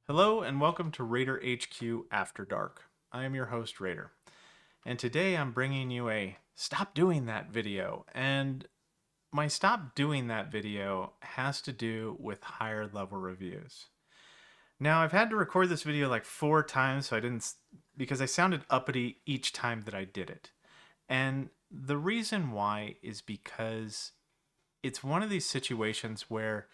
Hello and welcome to Raider HQ After Dark. I am your host, Raider, and today I'm bringing you a stop doing that video. And my stop doing that video has to do with higher level reviews. Now, I've had to record this video like 4 times, so I didn't, because I sounded uppity each time that I did it. And the reason why is because it's one of these situations where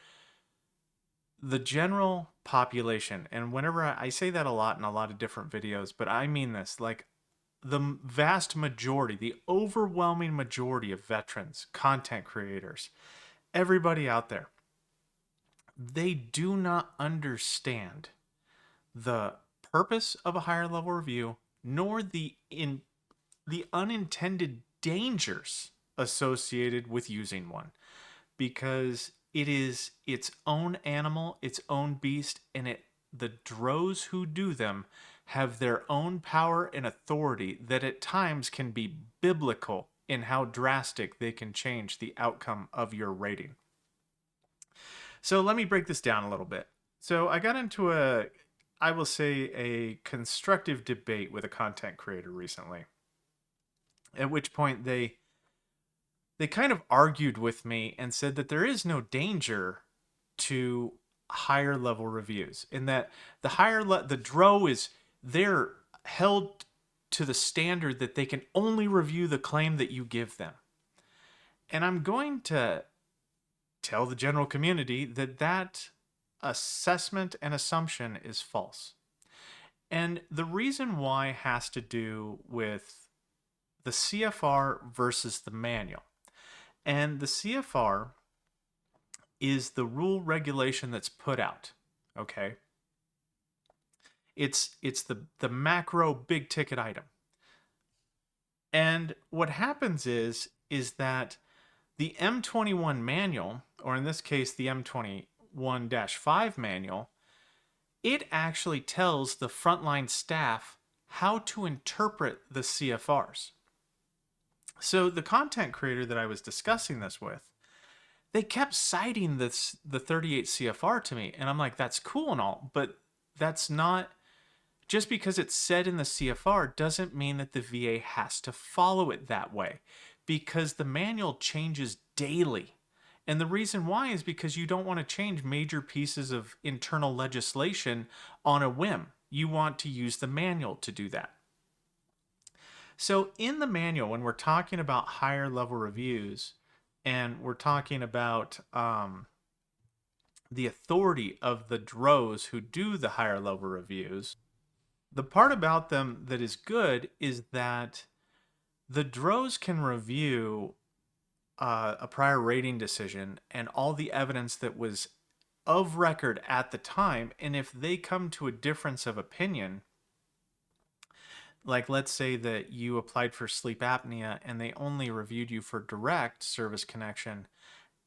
the general population, and whenever I say that a lot in a lot of different videos, but I mean this, like the vast majority, the overwhelming majority of veterans, content creators, everybody out there, they do not understand the purpose of a higher level review, nor the unintended dangers associated with using one, because it is its own animal, its own beast, and the drows who do them have their own power and authority that at times can be biblical in how drastic they can change the outcome of your rating. So let me break this down a little bit. So I got into I will say, a constructive debate with a content creator recently, at which point they kind of argued with me and said that there is no danger to higher level reviews, in that the dro is, they're held to the standard that they can only review the claim that you give them. And I'm going to tell the general community that that assessment and assumption is false. And the reason why has to do with the CFR versus the manual. And the CFR is the rule regulation that's put out. Okay. It's the macro big ticket item. And what happens is that the M21 manual, or in this case the M21-5 manual, it actually tells the frontline staff how to interpret the CFRs. So the content creator that I was discussing this with, they kept citing the 38 CFR to me, and I'm like, that's cool and all, but that's not, just because it's said in the CFR doesn't mean that the VA has to follow it that way, because the manual changes daily. And the reason why is because you don't want to change major pieces of internal legislation on a whim. You want to use the manual to do that. So in the manual, when we're talking about higher level reviews, and we're talking about the authority of the DROs who do the higher level reviews, the part about them that is good is that the DROs can review a prior rating decision and all the evidence that was of record at the time. And if they come to a difference of opinion, like let's say that you applied for sleep apnea and they only reviewed you for direct service connection,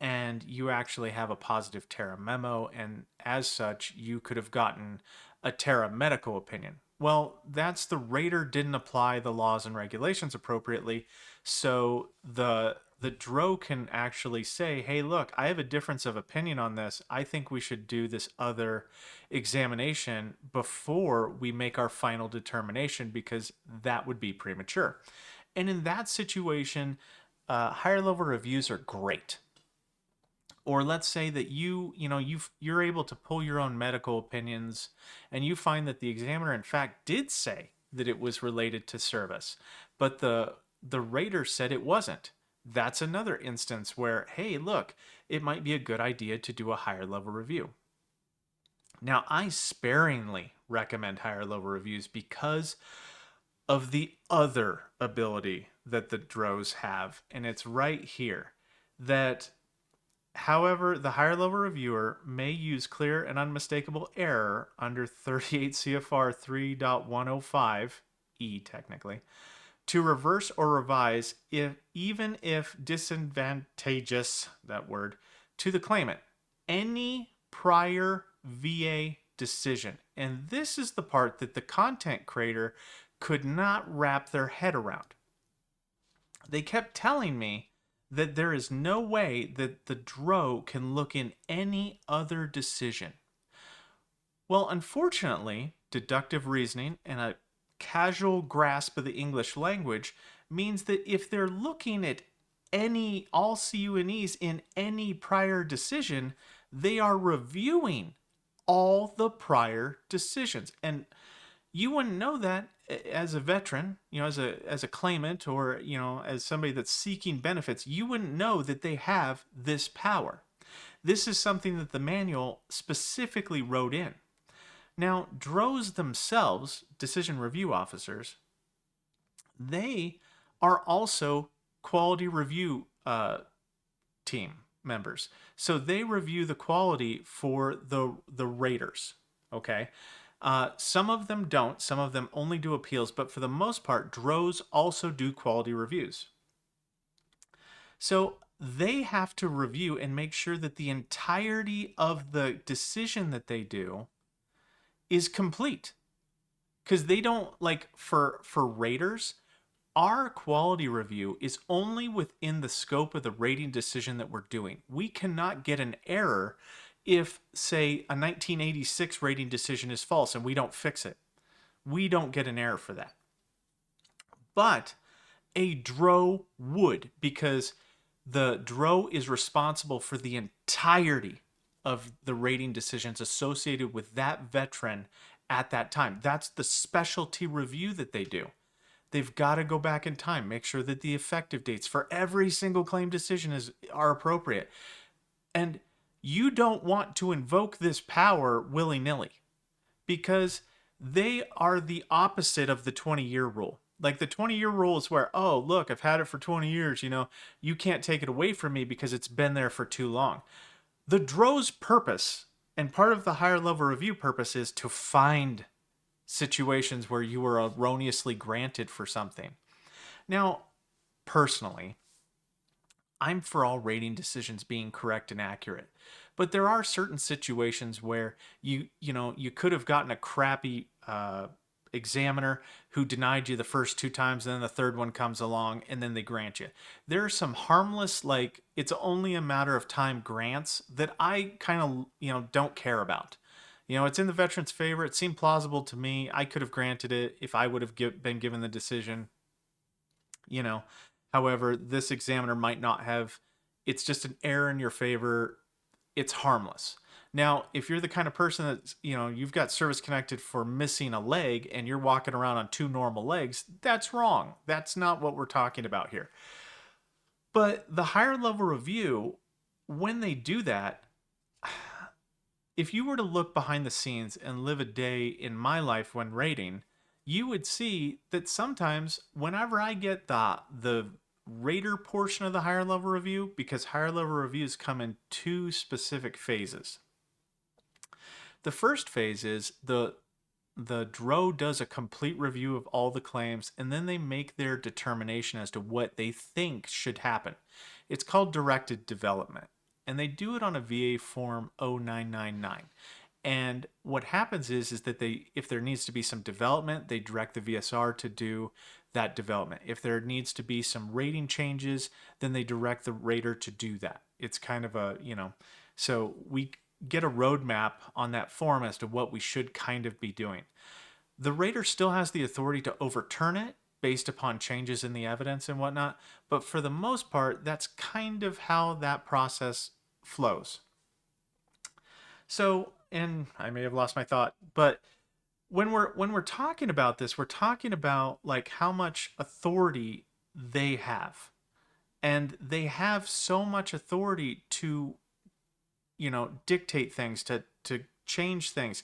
and you actually have a positive Terra memo, and as such, you could have gotten a Terra medical opinion. Well, that's the rater didn't apply the laws and regulations appropriately, so the DRO can actually say, hey, look, I have a difference of opinion on this. I think we should do this other examination before we make our final determination, because that would be premature. And in that situation, higher level reviews are great. Or let's say that you're able to pull your own medical opinions, and you find that the examiner in fact did say that it was related to service, but the rater said it wasn't. That's another instance where, hey, look, it might be a good idea to do a higher level review. Now, I sparingly recommend higher level reviews because of the other ability that the DROs have, and it's right here, that however, the higher level reviewer may use clear and unmistakable error under 38 CFR 3.105E, technically, to reverse or revise, even if disadvantageous, that word, to the claimant, any prior VA decision. And this is the part that the content creator could not wrap their head around. They kept telling me that there is no way that the DRO can look in any other decision. Well, unfortunately, deductive reasoning and a casual grasp of the English language means that if they're looking at any all CU and E's in any prior decision, they are reviewing all the prior decisions. And you wouldn't know that as a veteran, as a claimant, or as somebody that's seeking benefits. You wouldn't know that they have this power. This is something that the manual specifically wrote in. Now, DROs themselves, decision review officers, they are also quality review team members. So they review the quality for the raters. Okay. Some of them don't. Some of them only do appeals, but for the most part, DROs also do quality reviews. So they have to review and make sure that the entirety of the decision that they do is complete. Because they don't, like, for raters, our quality review is only within the scope of the rating decision that we're doing. We cannot get an error if, say, a 1986 rating decision is false and we don't fix it. We don't get an error for that. But a DRO would, because the DRO is responsible for the entirety of the rating decisions associated with that veteran at that time. That's the specialty review that they do. They've got to go back in time, make sure that the effective dates for every single claim decision are appropriate. And you don't want to invoke this power willy-nilly, because they are the opposite of the 20-year rule. Like, the 20-year rule is where, oh, look, I've had it for 20 years, you can't take it away from me because it's been there for too long. The DRO's purpose, and part of the higher level review purpose, is to find situations where you were erroneously granted for something. Now, personally, I'm for all rating decisions being correct and accurate. But there are certain situations where you could have gotten a crappy examiner who denied you the first two times, and then the third one comes along and then they grant you. There are some harmless, like, it's only a matter of time grants that I kind of don't care about. It's in the veteran's favor. It seemed plausible to me. I could have granted it if I would have been given the decision. you know However, this examiner might not have. It's just an error in your favor. It's harmless. Now, if you're the kind of person that, you've got service connected for missing a leg and you're walking around on two normal legs, that's wrong. That's not what we're talking about here. But the higher level review, when they do that, if you were to look behind the scenes and live a day in my life when rating, you would see that sometimes whenever I get the rater portion of the higher level review, because higher level reviews come in two specific phases. The first phase is the DRO does a complete review of all the claims, and then they make their determination as to what they think should happen. It's called directed development, and they do it on a VA form 0999. And what happens is that if there needs to be some development, they direct the VSR to do that development. If there needs to be some rating changes, then they direct the rater to do that. It's kind of so we get a roadmap on that form as to what we should kind of be doing. The rater still has the authority to overturn it based upon changes in the evidence and whatnot, but for the most part, that's kind of how that process flows. So, and I may have lost my thought, but when we're talking about this, we're talking about, like, how much authority they have. And they have so much authority to dictate things, to change things.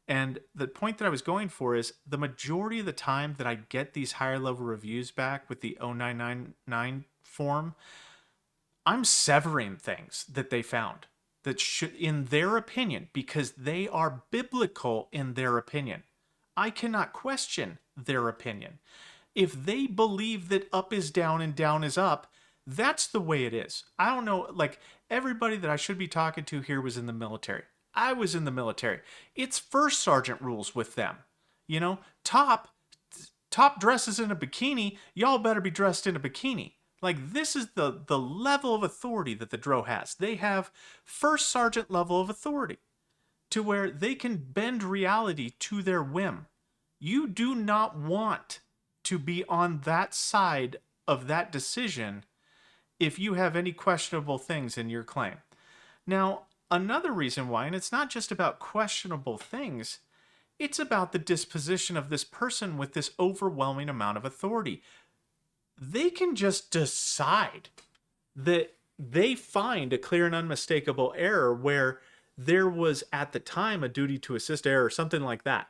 And the point that I was going for is, the majority of the time that I get these higher level reviews back with the 0999 form, I'm severing things that they found that should, in their opinion, because they are biblical in their opinion. I cannot question their opinion. If they believe that up is down and down is up, that's the way it is. I don't know, like, everybody that I should be talking to here was in the military. I was in the military. It's first sergeant rules with them. Top dresses in a bikini, y'all better be dressed in a bikini. Like, this is the level of authority that the DRO has. They have first sergeant level of authority to where they can bend reality to their whim. You do not want to be on that side of that decision if you have any questionable things in your claim. Now, another reason why, and it's not just about questionable things, it's about the disposition of this person with this overwhelming amount of authority. They can just decide that they find a clear and unmistakable error where there was at the time a duty to assist error or something like that.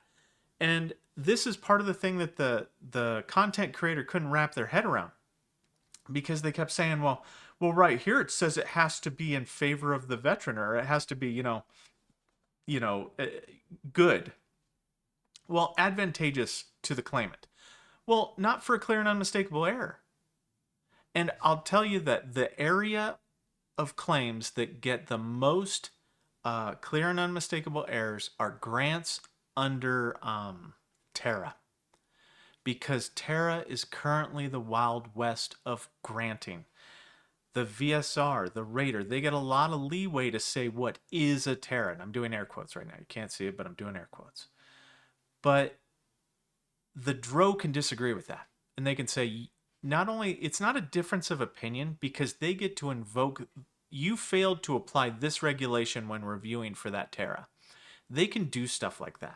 And this is part of the thing that the content creator couldn't wrap their head around, because they kept saying, well, right here it says it has to be in favor of the veteran, or it has to be, good. Well, advantageous to the claimant. Well, not for a clear and unmistakable error. And I'll tell you that the area of claims that get the most clear and unmistakable errors are grants under TARA. Because TARA is currently the Wild West of granting. The VSR, the rater, they get a lot of leeway to say what is a TARA. And I'm doing air quotes right now. You can't see it, but I'm doing air quotes. But the DRO can disagree with that. And they can say, not only, it's not a difference of opinion, because they get to invoke, you failed to apply this regulation when reviewing for that TARA. They can do stuff like that.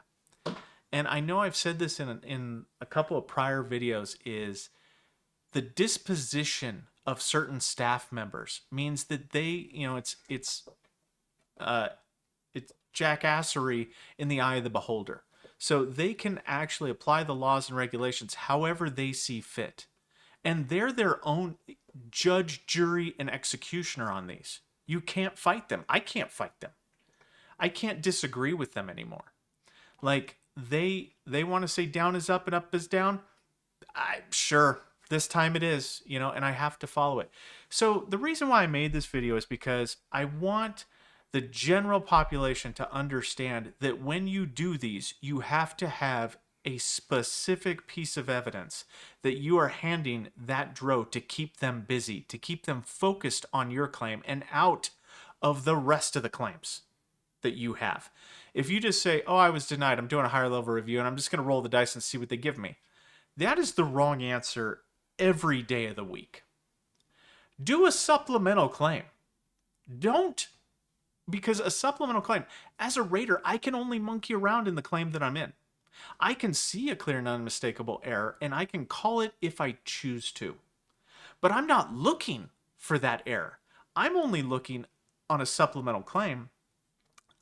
And I know I've said this in a couple of prior videos, is the disposition of certain staff members means that they, it's jackassery in the eye of the beholder. So they can actually apply the laws and regulations however they see fit. And they're their own judge, jury, and executioner on these. You can't fight them. I can't fight them. I can't disagree with them anymore. Like, they want to say down is up and up is down. Sure, this time it is, and I have to follow it. So the reason why I made this video is because I want the general population to understand that when you do these, you have to have a specific piece of evidence that you are handing that DRO to keep them busy, to keep them focused on your claim and out of the rest of the claims that you have. If you just say, oh, I was denied, I'm doing a higher level review, and I'm just going to roll the dice and see what they give me, that is the wrong answer every day of the week. Do a supplemental claim. Don't, because a supplemental claim, as a rater, I can only monkey around in the claim that I'm in. I can see a clear and unmistakable error, and I can call it if I choose to. But I'm not looking for that error. I'm only looking on a supplemental claim.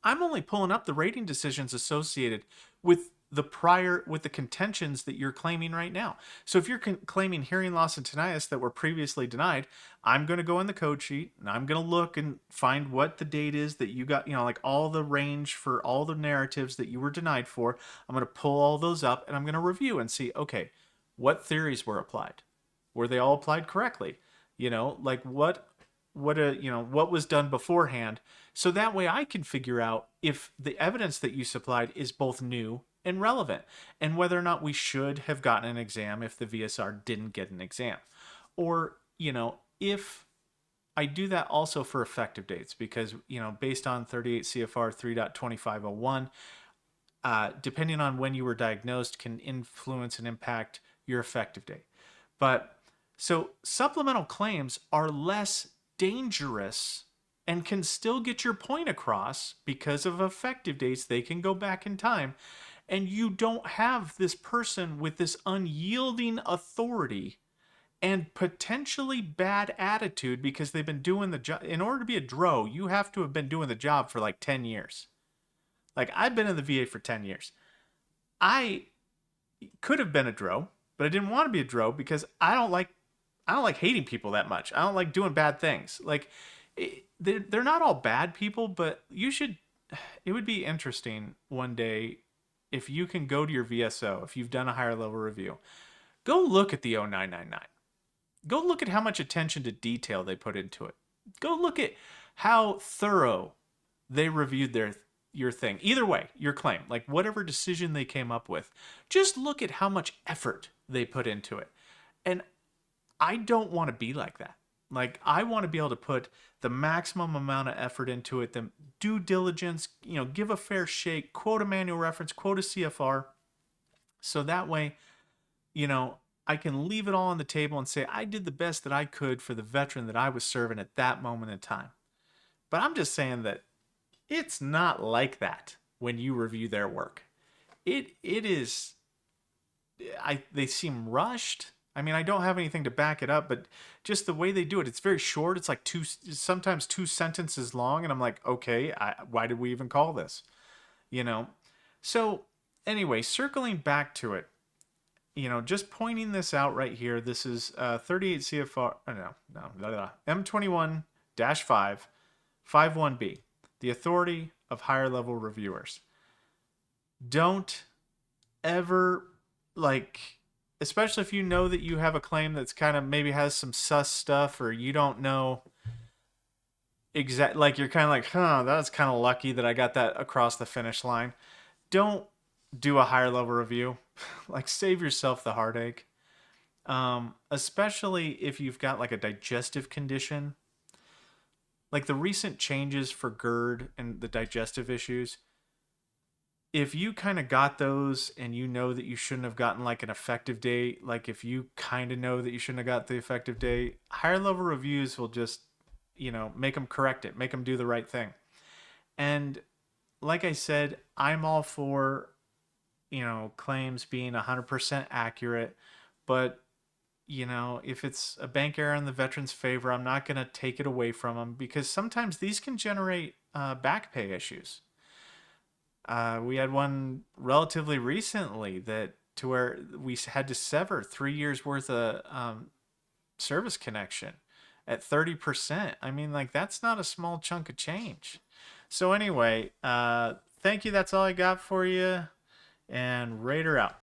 I'm only pulling up the rating decisions associated with the contentions that you're claiming right now. So if you're claiming hearing loss and tinnitus that were previously denied, I'm going to go in the code sheet and I'm going to look and find what the date is that you got, like all the range for all the narratives that you were denied for. I'm going to pull all those up and I'm going to review and see, okay, what theories were applied? Were they all applied correctly? Like what was done beforehand, so that way I can figure out if the evidence that you supplied is both new and relevant, and whether or not we should have gotten an exam if the VSR didn't get an exam. Or, if I do that also for effective dates, because, based on 38 CFR 3.2501, depending on when you were diagnosed can influence and impact your effective date. But so supplemental claims are less dangerous and can still get your point across because of effective dates. They can go back in time, and you don't have this person with this unyielding authority and potentially bad attitude because they've been doing the job. In order to be a DRO, you have to have been doing the job for like 10 years. Like, I've been in the VA for 10 years. I could have been a DRO, but I didn't want to be a DRO because I don't like hating people that much. I don't like doing bad things. Like, they're not all bad people, but it would be interesting one day if you can go to your VSO, if you've done a higher level review, go look at the 0999. Go look at how much attention to detail they put into it. Go look at how thorough they reviewed your thing. Either way, your claim, like whatever decision they came up with, just look at how much effort they put into it. And I don't want to be like that. Like, I want to be able to put the maximum amount of effort into it, the due diligence, give a fair shake, quote a manual reference, quote a CFR. So that way, you know, I can leave it all on the table and say, I did the best that I could for the veteran that I was serving at that moment in time. But I'm just saying that it's not like that when you review their work. It is they seem rushed. I mean, I don't have anything to back it up, but just the way they do it, it's very short. It's like sometimes two sentences long, and I'm like, okay, why did we even call this? You know. So anyway, circling back to it, just pointing this out right here. This is 38 CFR. Oh, no, M21 5 51B, the authority of higher level reviewers. Don't ever, like, especially if you know that you have a claim that's kind of maybe has some sus stuff, or you don't know exact, like, you're kind of like, that's kind of lucky that I got that across the finish line. Don't do a higher level review. Like, save yourself the heartache. Especially if you've got like a digestive condition, like the recent changes for GERD and the digestive issues. If you kind of got those and you know that you shouldn't have gotten like an effective date, like if you kind of know that you shouldn't have got the effective date, higher level reviews will just, make them correct it, make them do the right thing. And like I said, I'm all for, claims being 100% accurate, but if it's a bank error in the veteran's favor, I'm not going to take it away from them, because sometimes these can generate back pay issues. We had one relatively recently that to where we had to sever 3 years worth of service connection at 30%. I mean, like, that's not a small chunk of change. So anyway, thank you. That's all I got for you. And Raider out.